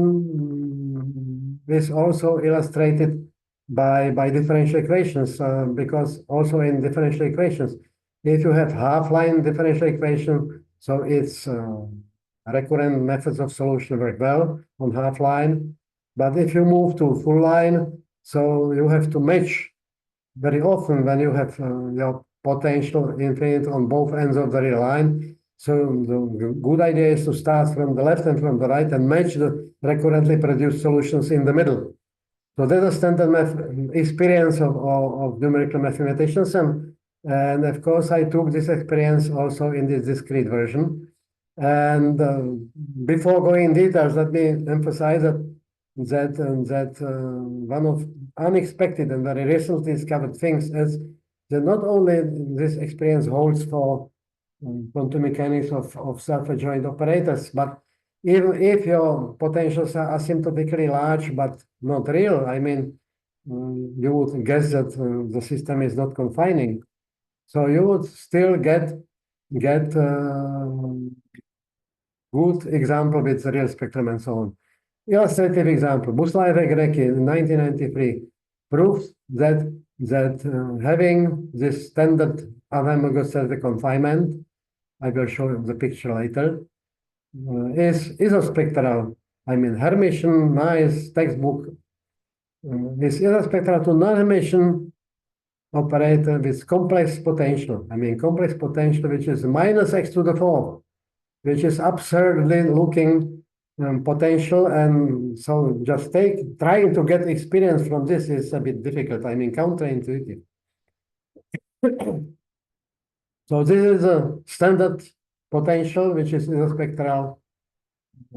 is also illustrated by differential equations, because also in differential equations, if you have half-line differential equation, so it's recurrent methods of solution work well on half-line. But if you move to full line, so you have to match very often when you have your potential infinite on both ends of the real line. So the good idea is to start from the left and from the right and match the recurrently produced solutions in the middle. So that's a standard experience of numerical mathematicians. And of course, I took this experience also in this discrete version. And before going in details, let me emphasize that one of unexpected and very recently discovered things is that not only this experience holds for quantum mechanics of self-adjoint operators, but even if your potentials are asymptotically large but not real, I mean, you would guess that the system is not confining. So you would still get good example with the real spectrum and so on. Illustrative example, Miloslav in 1993 proves that having this standard unhomogeneous confinement, I will show you the picture later, is isospectral. I mean, Hermitian, nice textbook, is isospectral to non-Hermitian operate with complex potential. I mean, complex potential, which is minus x to the 4, which is absurdly looking potential. And so just trying to get experience from this is a bit difficult. I mean, counterintuitive. So this is a standard potential, which is isospectral.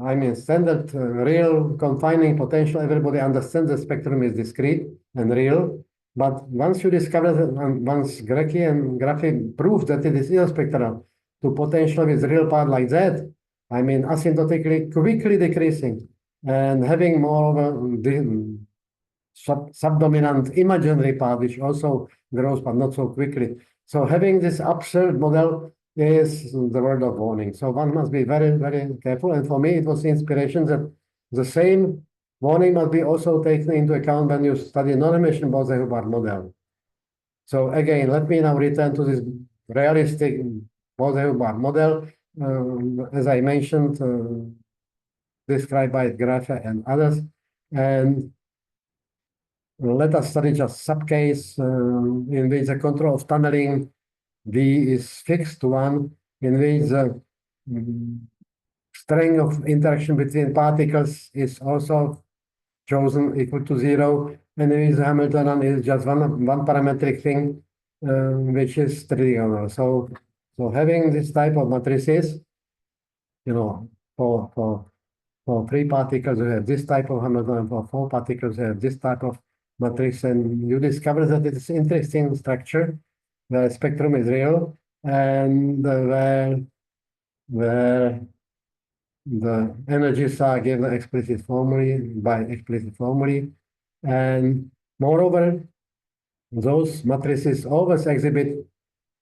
I mean, standard real confining potential. Everybody understands the spectrum is discrete and real. But once you discover that, once Gracchi and Graffi proved that it is isospectral to potential with real part like that, I mean, asymptotically quickly decreasing and having more of a subdominant imaginary part, which also grows, but not so quickly. So having this absurd model is the word of warning. So one must be very, very careful. And for me, it was inspiration that the same warning must be also taken into account when you study non-Hermitian Bose-Hubbard model. So again, let me now return to this realistic Bose-Hubbard model, as I mentioned, described by Graffi and others. And let us study just subcase in which the control of tunneling V is fixed to 1, in which the strength of interaction between particles is also chosen equal to 0, and in which the Hamiltonian is just one parametric thing, which is tridiagonal. So having this type of matrices, you know, for 3 particles, we have this type of Hamiltonian. For 4 particles, we have this type of matrix, and you discover that it is interesting structure. The spectrum is real, and where the energies are given explicit formally by explicit formula, and moreover, those matrices always exhibit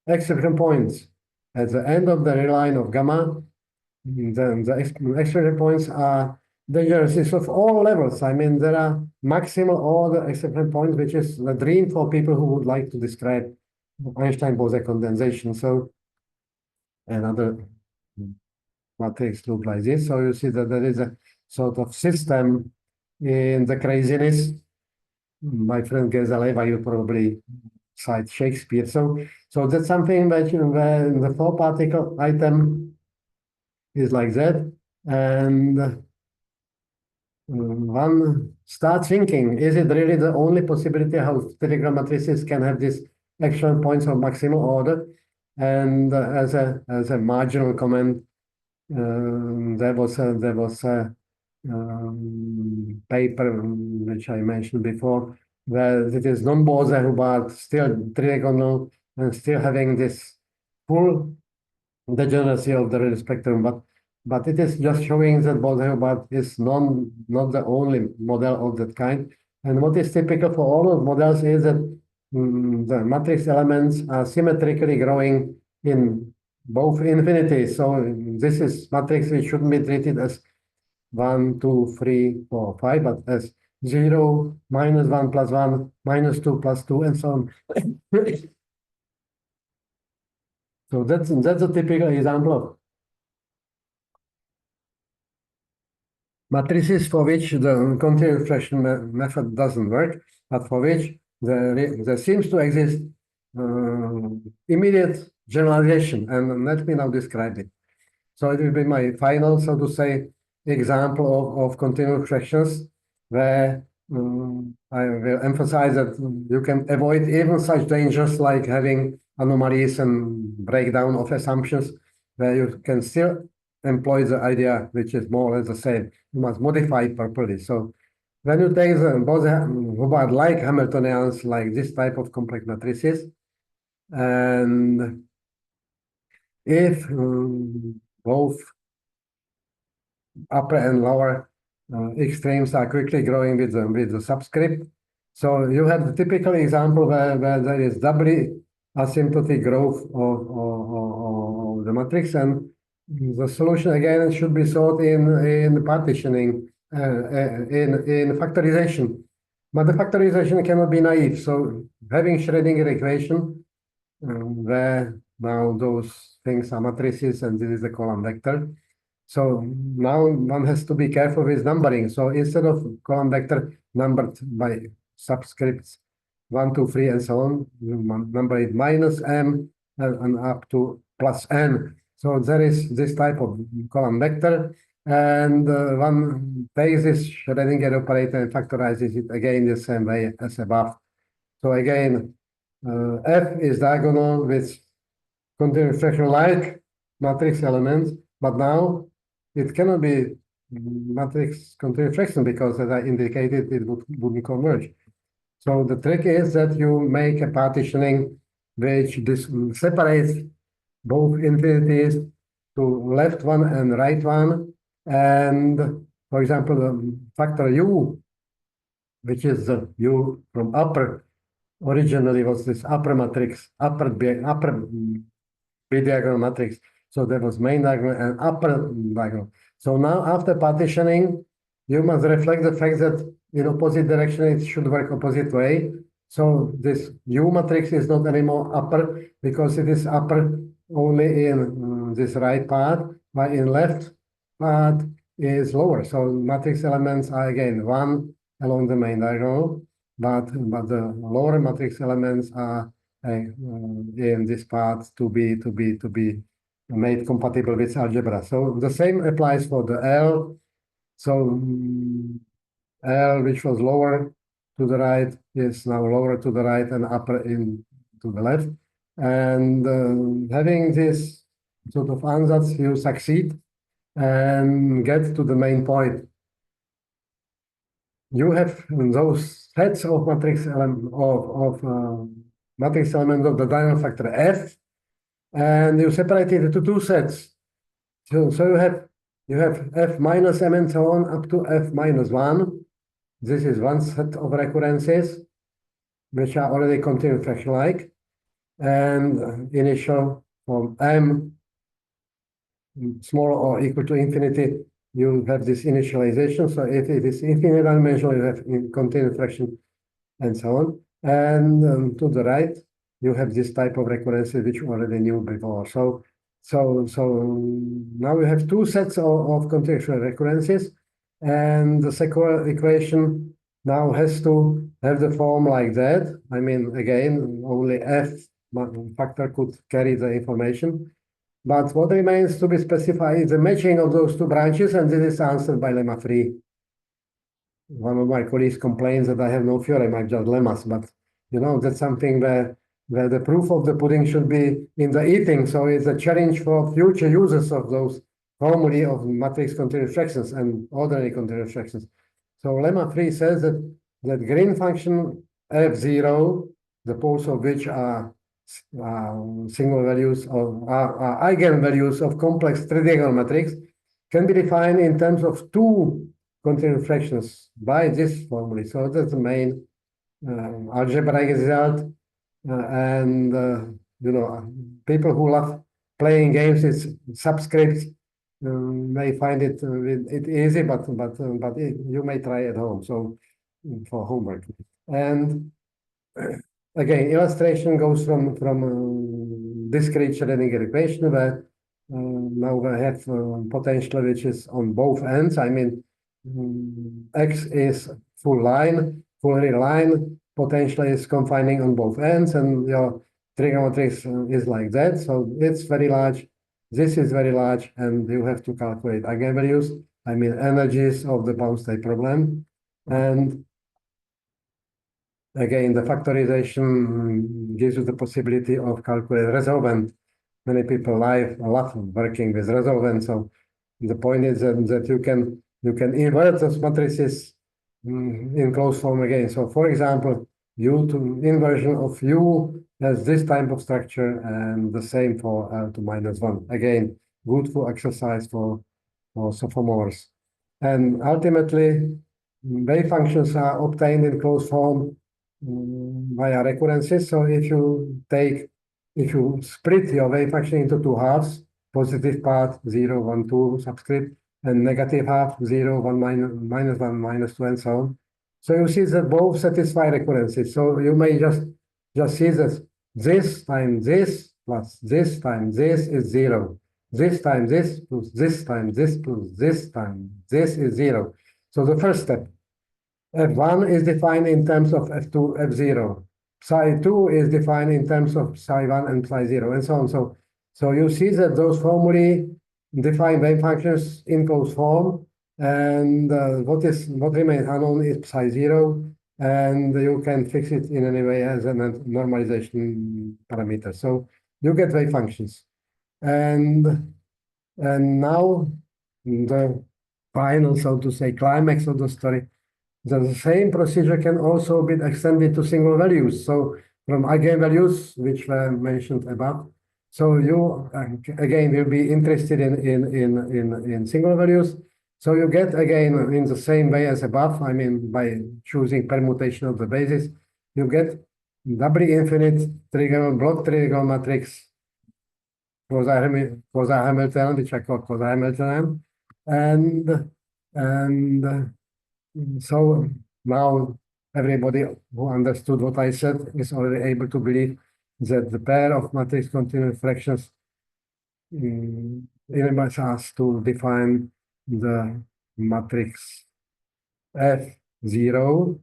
exception points at the end of the line of gamma. The exception points are dangerous of all levels. I mean, there are maximal order exception points, which is the dream for people who would like to describe Einstein-Bose condensation. So another matrix look like this. So you see that there is a sort of system in the craziness. My friend Gezaleva, you probably cite Shakespeare. So that's something that where the 4-particle item is like that, and one starts thinking, is it really the only possibility how tridiagonal matrices can have these actual points of maximal order? And as a marginal comment, there was a paper which I mentioned before, where it is non-Bose-Hubbard, still tridiagonal, and still having this full degeneracy of the real spectrum, but it is just showing that Bose-Hubbard is not the only model of that kind. And what is typical for all of models is that the matrix elements are symmetrically growing in both infinities. So this is matrix which shouldn't be treated as 1, 2, 3, 4, 5, but as 0, -1 + 1, -2 + 2, and so on. So that's a typical example of matrices for which the continuous expression method doesn't work, but for which there seems to exist immediate generalization. And let me now describe it. So it will be my final, so to say, example of continuous fractions, where I will emphasize that you can avoid even such dangers like having anomalies and breakdown of assumptions, where you can still employ the idea which is more or less the same. You must modify it properly. So when you take the Bose-Hubbard-like Hamiltonians, like this type of complex matrices, and if both upper and lower extremes are quickly growing with the subscript. So you have the typical example where there is doubly asymptotic growth of the matrix, and the solution again should be sought in partitioning, in factorization. But the factorization cannot be naive. So having Schrödinger equation, where now those things are matrices and this is the column vector. So now one has to be careful with numbering. So instead of column vector numbered by subscripts 1, 2, 3, and so on. Number it minus m and up to plus n. So there is this type of column vector, and one takes this Schrödinger operator and factorizes it again the same way as above. So again, F is diagonal with continuous fraction-like matrix elements, but now it cannot be matrix continuous fraction because, as I indicated, it wouldn't converge. So the trick is that you make a partitioning which separates both infinities to left one and right one. And for example, the factor u, which is u from upper, originally was this upper matrix, upper bidiagonal matrix. So there was main diagonal and upper diagonal. So now after partitioning, you must reflect the fact that in opposite direction it should work opposite way. So this U matrix is not anymore upper because it is upper only in this right part, but in left part is lower. So matrix elements are again one along the main diagonal, but the lower matrix elements are in this part to be made compatible with algebra. So the same applies for the L. So L, which was lower to the right, is now lower to the right and upper to the left. And having this sort of ansatz, you succeed and get to the main point. You have those sets of matrix matrix elements of the diagonal factor F, and you separate it into two sets. So you have F minus m and so on up to F minus 1. This is one set of recurrences, which are already continuous fraction-like, and initial from m smaller or equal to infinity, you have this initialization. So if it is infinite dimensional, you have continuous fraction and so on. And to the right, you have this type of recurrency which you already knew before. So now we have two sets of continuous recurrences, and the SAQuTI equation now has to have the form like that. I mean, again, only F factor could carry the information. But what remains to be specified is the matching of those two branches, and this is answered by lemma 3. One of my colleagues complains that I have no theorem, I have just lemmas, but you know, that's something where the proof of the pudding should be in the eating. So it's a challenge for future users of those formulae of matrix continuous fractions and ordinary continuous fractions. So lemma 3 says that green function F0, the poles of which are single values of are eigenvalues of complex tridiagonal matrix, can be defined in terms of two continuous fractions by this formula. So that's the main algebraic result. And you know, people who love playing games with subscripts may find it easy, but you may try at home. So for homework. And again, illustration goes from discrete Schrödinger equation where now we have potential which is on both ends. I mean, X is full real line, potential is confining on both ends, and your trigonometry is like that. So it's very large. This is very large, and you have to calculate eigenvalues. I mean, energies of the bound state problem. And again, the factorization gives you the possibility of calculating resolvent. Many people love working with resolvent. So the point is that you can invert those matrices in closed form again. So for example, U to inversion of U has this type of structure, and the same for L to minus 1. Again, good for exercise for sophomores. And ultimately, wave functions are obtained in closed form via recurrences. So if you split your wave function into two halves, positive part 0, 1, 2 subscript, and negative half 0, 1, minus 1, minus 2, and so on. So you see that both satisfy recurrences. So you may just see that this times this plus this times this is 0. This times this plus this times this plus this times this is 0. So the first step, F1 is defined in terms of F2, F0. psi2 is defined in terms of psi1 and psi0 and so on. So you see that those formulae define wave functions in closed form, and what remains unknown is psi0, and you can fix it in any way as a normalization parameter. So you get wave functions. And now the final, so to say, climax of the story. The same procedure can also be extended to single values. So from eigenvalues, which were mentioned above. So you again will be interested in single values. So you get again in the same way as above. I mean, by choosing permutation of the basis, you get doubly infinite block tridiagonal matrix quasi-Hamiltonian, which I call quasi-Hamiltonian, and so now everybody who understood what I said is already able to believe that the pair of matrix continuous fractions enables us to define the matrix F0,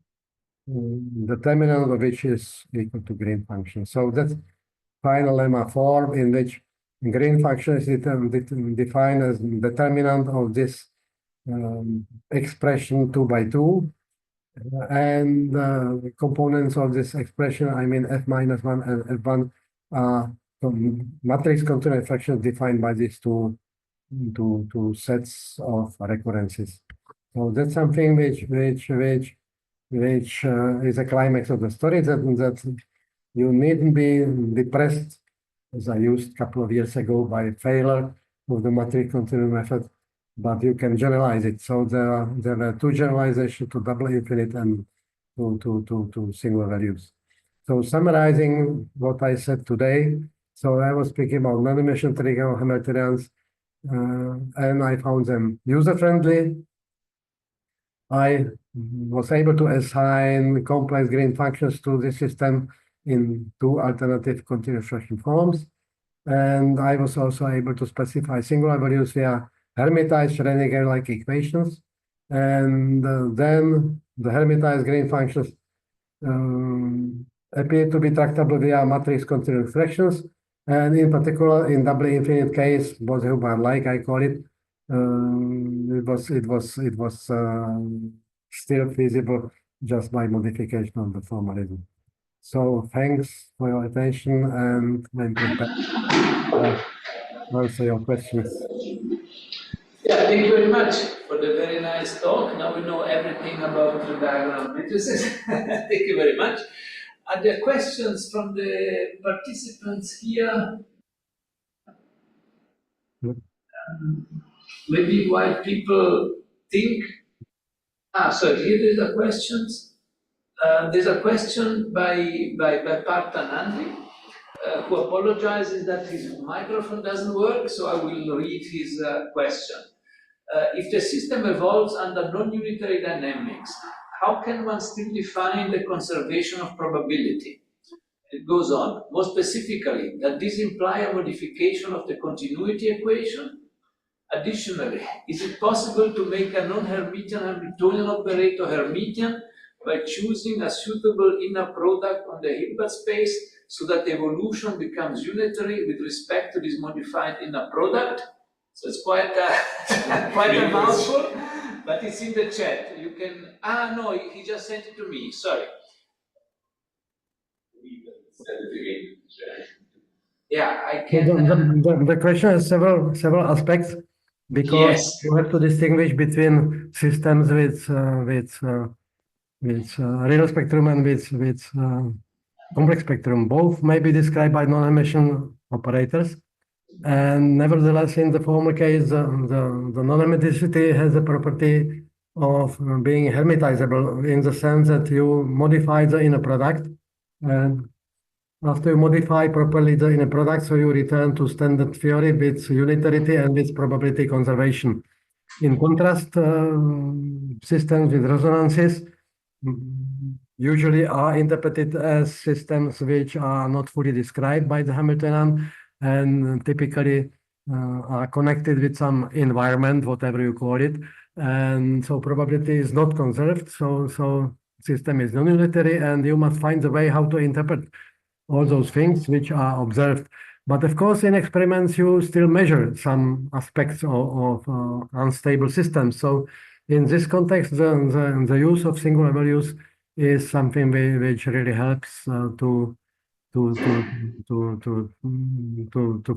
the terminal of which is equal to Green function. So that's final lemma form in which Green function is defined as the determinant of this expression 2 by 2, and the components of this expression, I mean f minus 1 and f1, matrix continuous fractions defined by these two sets of recurrences. So that's something which is a climax of the story, that you needn't be depressed, as I used a couple of years ago, by failure of the matrix continuum method, but you can generalize it. So there are two generalizations to double infinite and to single values. So summarizing what I said today, so I was speaking about non-Hermitian tridiagonal Hamiltonians, and I found them user-friendly. I was able to assign complex Green functions to this system in two alternative continuous fraction forms. And I was also able to specify singular values via Hermitized Schrödinger-like equations. And then the Hermitized Green functions appear to be tractable via matrix continuous fractions. And in particular, in doubly infinite case, Bose-Hubbard-like, I call it, it was still feasible just by modification of the formalism. So thanks for your attention, and I'm prepared to answer your questions. Yeah, thank you very much for the very nice talk. Now we know everything about the diagonal matrices. Thank you very much. Are there questions from the participants here? Maybe while people think. So here there's a question. There's a question by Partha Nandi, who apologizes that his microphone doesn't work, so I will read his question. If the system evolves under non-unitary dynamics, how can one still define the conservation of probability? It goes on. More specifically, does this imply a modification of the continuity equation? Additionally, is it possible to make a non-Hermitian Hamiltonian operator Hermitian by choosing a suitable inner product on the Hilbert space so that evolution becomes unitary with respect to this modified inner product? So it's quite a mouthful, but it's in the chat. You can, no, he just sent it to me, sorry. Send it again. Yeah, I can. The question has several aspects, because you have to distinguish between systems with real spectrum and with complex spectrum. Both may be described by non-Hermitian operators, and nevertheless, in the former case, the non-Hermiticity has the property of being hermitizable, in the sense that you modify the inner product, and after you modify properly the inner product, so you return to standard theory with unitarity and with probability conservation. In contrast, systems with resonances usually are interpreted as systems which are not fully described by the Hamiltonian, and typically are connected with some environment, whatever you call it, and so probability is not conserved. So system is non-unitary, and you must find a way how to interpret all those things which are observed. But of course, in experiments, you still measure some aspects of unstable systems. So in this context, the use of singular values is something which really helps to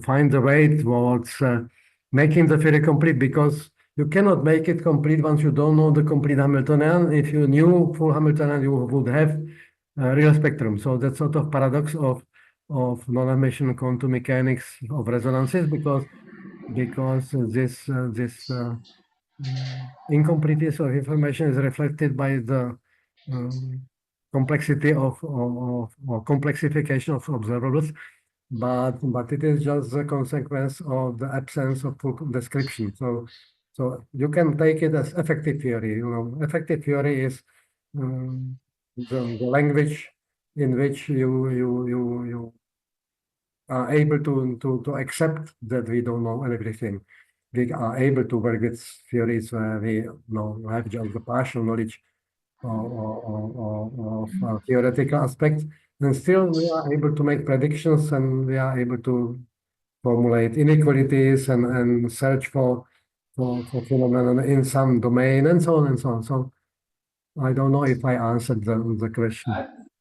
find a way towards making the theory complete, because you cannot make it complete once you don't know the complete Hamiltonian. If you knew full Hamiltonian, you would have a real spectrum. So that's sort of paradox of non-Hermitian quantum mechanics of resonances, because this incompleteness of information is reflected by the complexity or complexification of observables, but it is just a consequence of the absence of full description. So you can take it as effective theory. You know, effective theory is the language in which you are able to accept that we don't know everything. We are able to work with theories where we have just the partial knowledge of theoretical aspects, and still we are able to make predictions, and we are able to formulate inequalities and search for phenomena in some domain, and so on and so on. So I don't know if I answered the question.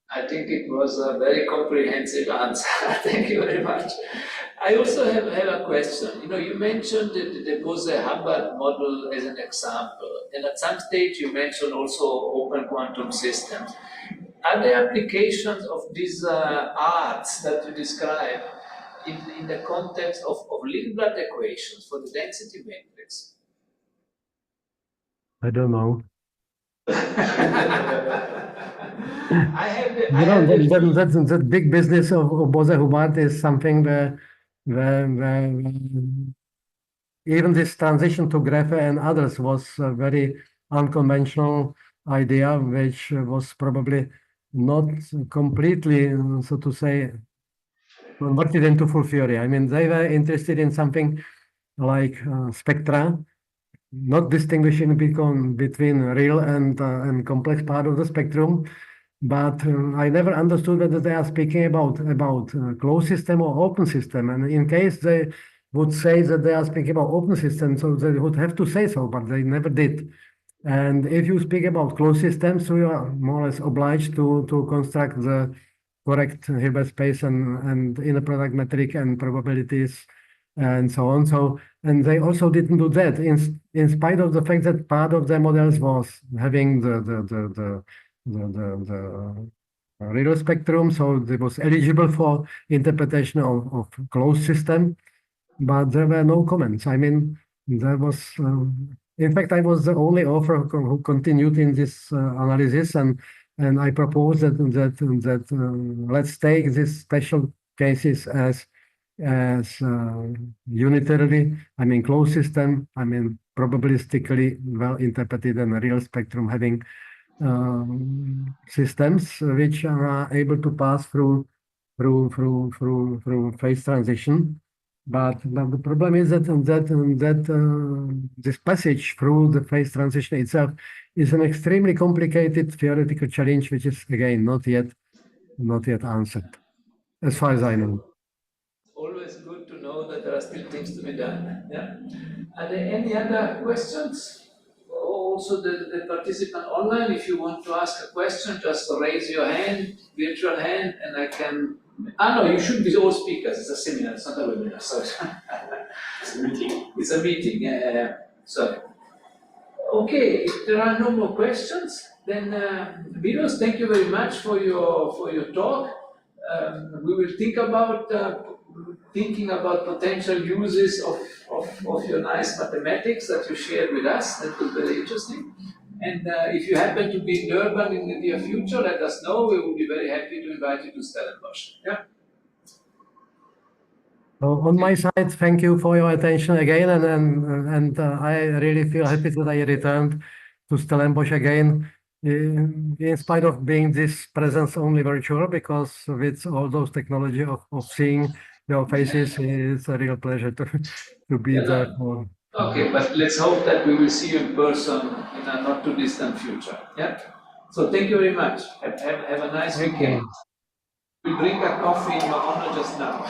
I think it was a very comprehensive answer. Thank you very much. I also have a question. You know, you mentioned the Bose-Hubbard model as an example, and at some stage you mentioned also open quantum systems. Are there applications of these arts that you describe in the context of Lindblad equations for the density matrix? I don't know. That big business of Bose-Hubbard is something where even this transition to Graphe and others was a very unconventional idea, which was probably not completely, so to say, converted into full theory. I mean, they were interested in something like spectra, not distinguishing between real and complex part of the spectrum. But I never understood whether they are speaking about closed system or open system. And in case they would say that they are speaking about open system, so they would have to say so, but they never did. And if you speak about closed systems, so you are more or less obliged to construct the correct Hilbert space and inner product metric and probabilities and so on. So, and they also didn't do that in spite of the fact that part of their models was having the real spectrum, so it was eligible for interpretation of closed system, but there were no comments. I mean, there was, in fact, I was the only author who continued in this analysis, and I proposed that let's take these special cases as unitarily, I mean, closed system, I mean, probabilistically well interpreted, and a real spectrum having systems which are able to pass through phase transition. But the problem is that this passage through the phase transition itself is an extremely complicated theoretical challenge, which is again not yet answered, as far as I know. Always good to know that there are still things to be done. Yeah. Are there any other questions? Also, the participant online, if you want to ask a question, just raise your hand, virtual hand, and I can. No, you should be all speakers. It's a seminar, it's not a webinar. Sorry. It's a meeting. It's a meeting. Sorry. Okay, if there are no more questions, then Milos, thank you very much for your talk. We will think about thinking about potential uses of your nice mathematics that you shared with us. That was very interesting. And if you happen to be in Durban in the near future, let us know. We will be very happy to invite you to Stellenbosch. Yeah. On my side, thank you for your attention again, and I really feel happy that I returned to Stellenbosch again, in spite of being this presence only virtual, because with all those technology of seeing your faces, it's a real pleasure to be there. Okay, but let's hope that we will see you in person in a not too distant future. Yeah. So thank you very much. Have a nice weekend. We drink a coffee in your honor just now.